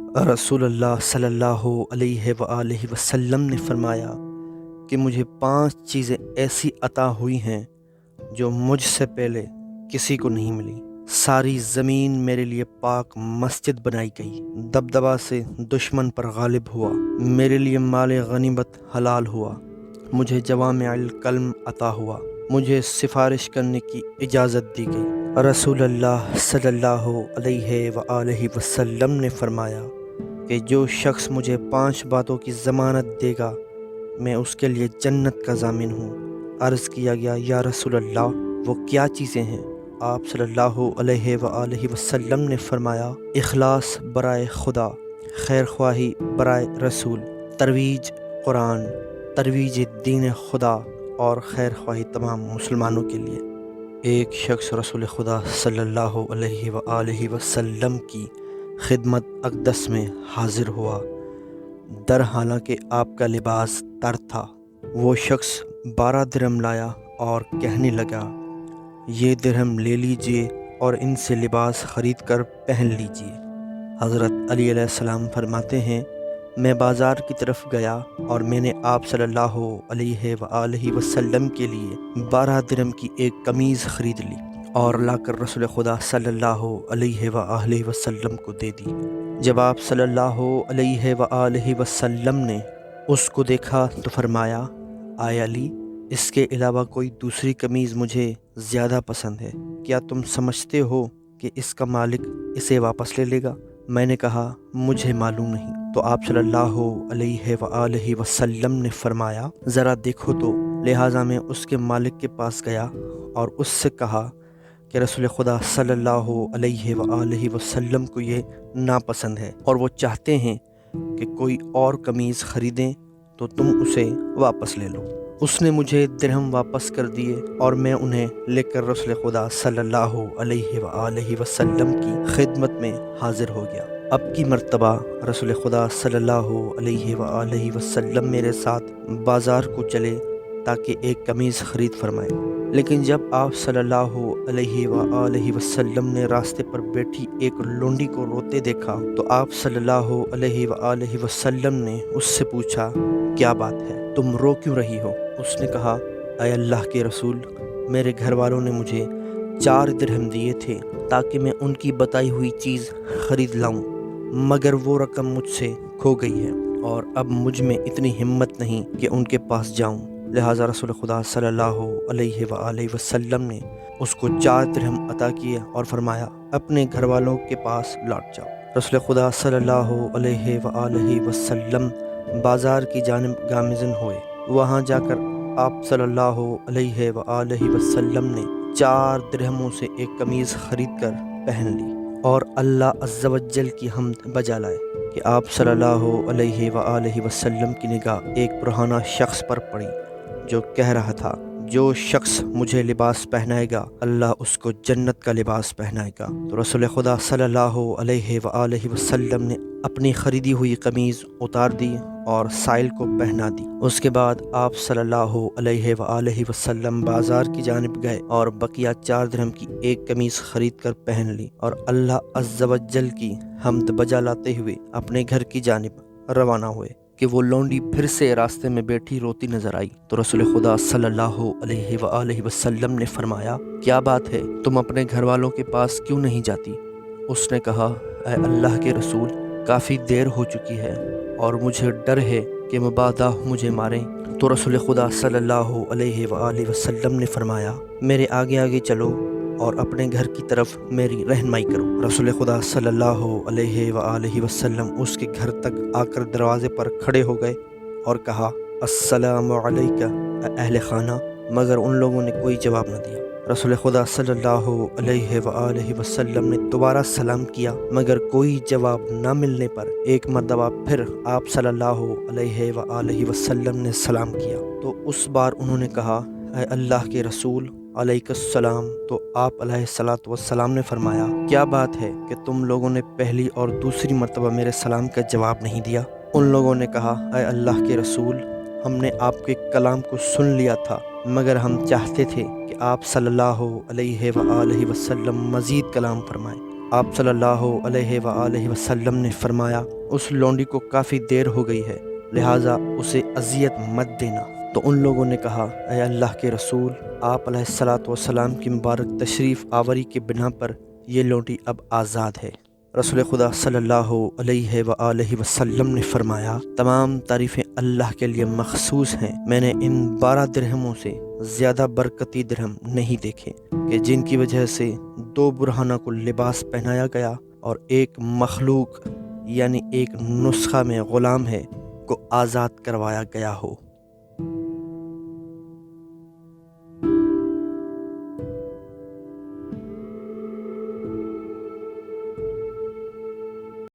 رسول اللہ صلی اللہ علیہ وآلہ وسلم نے فرمایا کہ مجھے 5 چیزیں ایسی عطا ہوئی ہیں جو مجھ سے پہلے کسی کو نہیں ملی۔ ساری زمین میرے لیے پاک مسجد بنائی گئی، دبدبا سے دشمن پر غالب ہوا، میرے لیے مال غنیمت حلال ہوا، مجھے جوامع الکلم عطا ہوا، مجھے سفارش کرنے کی اجازت دی گئی۔ رسول اللہ صلی اللہ علیہ وآلہ وسلم نے فرمایا کہ جو شخص مجھے 5 باتوں کی ضمانت دے گا میں اس کے لیے جنت کا ضامن ہوں۔ عرض کیا گیا یا رسول اللہ وہ کیا چیزیں ہیں؟ آپ صلی اللہ علیہ وآلہ وسلم نے فرمایا اخلاص برائے خدا، خیر خواہی برائے رسول، ترویج قرآن، ترویج دین خدا اور خیر خواہی تمام مسلمانوں کے لیے۔ ایک شخص رسول خدا صلی اللہ علیہ وآلہ وسلم کی خدمت اقدس میں حاضر ہوا، در حالانکہ آپ کا لباس تر تھا۔ وہ شخص 12 درہم لایا اور کہنے لگا یہ درہم لے لیجئے اور ان سے لباس خرید کر پہن لیجئے۔ حضرت علی علیہ السلام فرماتے ہیں میں بازار کی طرف گیا اور میں نے آپ صلی اللہ علیہ وآلہ وسلم کے لیے 12 درہم کی ایک قمیض خرید لی اور لا کر رسول خدا صلی اللہ علیہ وآلہ وسلم کو دے دی۔ جب آپ صلی اللہ علیہ وآلہ وسلم نے اس کو دیکھا تو فرمایا آیا علی اس کے علاوہ کوئی دوسری قمیض مجھے زیادہ پسند ہے، کیا تم سمجھتے ہو کہ اس کا مالک اسے واپس لے لے گا؟ میں نے کہا مجھے معلوم نہیں۔ تو آپ صلی اللہ علیہ وآلہ وسلم نے فرمایا ذرا دیکھو تو۔ لہٰذا میں اس کے مالک کے پاس گیا اور اس سے کہا کہ رسول خدا صلی اللہ علیہ وآلہ وسلم کو یہ ناپسند ہے اور وہ چاہتے ہیں کہ کوئی اور قمیض خریدیں تو تم اسے واپس لے لو۔ اس نے مجھے درہم واپس کر دیے اور میں انہیں لے کر رسول خدا صلی اللہ علیہ وآلہ وسلم کی خدمت میں حاضر ہو گیا۔ اب کی مرتبہ رسول خدا صلی اللہ علیہ وآلہ وسلم میرے ساتھ بازار کو چلے تاکہ ایک قمیض خرید فرمائے، لیکن جب آپ صلی اللہ علیہ وآلہ وسلم نے راستے پر بیٹھی ایک لونڈی کو روتے دیکھا تو آپ صلی اللہ علیہ وآلہ وسلم نے اس سے پوچھا کیا بات ہے، تم رو کیوں رہی ہو؟ اس نے کہا اے اللہ کے رسول میرے گھر والوں نے مجھے 4 درہم دیے تھے تاکہ میں ان کی بتائی ہوئی چیز خرید لاؤں، مگر وہ رقم مجھ سے کھو گئی ہے اور اب مجھ میں اتنی ہمت نہیں کہ ان کے پاس جاؤں۔ لہٰذا رسول خدا صلی اللہ علیہ وآلہ وسلم نے اس کو 4 درہم عطا کیے اور فرمایا اپنے گھر والوں کے پاس لوٹ جاؤ۔ رسول خدا صلی اللہ علیہ وآلہ وسلم بازار کی جانب گامزن ہوئے۔ وہاں جا کر آپ صلی اللہ علیہ وآلہ وسلم نے 4 درہموں سے ایک قمیض خرید کر پہن لی اور اللہ عز و جل کی حمد بجا لائے کہ آپ صلی اللہ علیہ وآلہ وسلم کی نگاہ ایک برہنہ شخص پر پڑی جو کہہ رہا تھا جو شخص مجھے لباس پہنائے گا اللہ اس کو جنت کا لباس پہنائے گا۔ تو رسول خدا صلی اللہ علیہ وآلہ وسلم نے اپنی خریدی ہوئی قمیض اتار دی اور سائل کو پہنا دی۔ اس کے بعد آپ صلی اللہ علیہ وآلہ وسلم بازار کی جانب گئے اور بقیہ 4 درہم کی ایک قمیض خرید کر پہن لی اور اللہ عز و جل کی حمد بجا لاتے ہوئے اپنے گھر کی جانب روانہ ہوئے کہ وہ لونڈی پھر سے راستے میں بیٹھی روتی نظر آئی۔ تو رسول خدا صلی اللہ علیہ وآلہ وسلم نے فرمایا کیا بات ہے، تم اپنے گھر والوں کے پاس کیوں نہیں جاتی؟ اس نے کہا اے اللہ کے رسول کافی دیر ہو چکی ہے اور مجھے ڈر ہے کہ مبادا مجھے ماریں۔ تو رسول خدا صلی اللہ علیہ وآلہ وسلم نے فرمایا میرے آگے آگے چلو اور اپنے گھر کی طرف میری رہنمائی کرو۔ رسول خدا صلی اللہ علیہ وآلہ وسلم اس کے گھر تک آ کر دروازے پر کھڑے ہو گئے اور کہا السلام علیکہ اے اہل خانہ، مگر ان لوگوں نے کوئی جواب نہ دیا۔ رسول خدا صلی اللہ علیہ وآلہ وسلم نے دوبارہ سلام کیا مگر کوئی جواب نہ ملنے پر ایک مرتبہ پھر آپ صلی اللہ علیہ وآلہ وسلم نے سلام کیا تو اس بار انہوں نے کہا اے اللہ کے رسول علیہ السلام۔ تو آپ علیہ الصلاۃ والسلام نے فرمایا کیا بات ہے کہ تم لوگوں نے پہلی اور دوسری مرتبہ میرے سلام کا جواب نہیں دیا؟ ان لوگوں نے کہا اے اللہ کے رسول ہم نے آپ کے کلام کو سن لیا تھا مگر ہم چاہتے تھے کہ آپ صلی اللہ علیہ وآلہ وسلم مزید کلام فرمائیں۔ آپ صلی اللہ علیہ وآلہ وسلم نے فرمایا اس لونڈی کو کافی دیر ہو گئی ہے، لہٰذا اسے اذیت مت دینا۔ تو ان لوگوں نے کہا اے اللہ کے رسول، آپ علیہ الصلاۃ والسلام کی مبارک تشریف آوری کے بنا پر یہ لونڈی اب آزاد ہے۔ رسول خدا صلی اللہ علیہ وآلہ وسلم نے فرمایا تمام تعریفیں اللہ کے لیے مخصوص ہیں، میں نے ان 12 درہموں سے زیادہ برکتی درہم نہیں دیکھے کہ جن کی وجہ سے 2 برہنہ کو لباس پہنایا گیا اور ایک مخلوق یعنی ایک نسخہ میں غلام ہے کو آزاد کروایا گیا ہو۔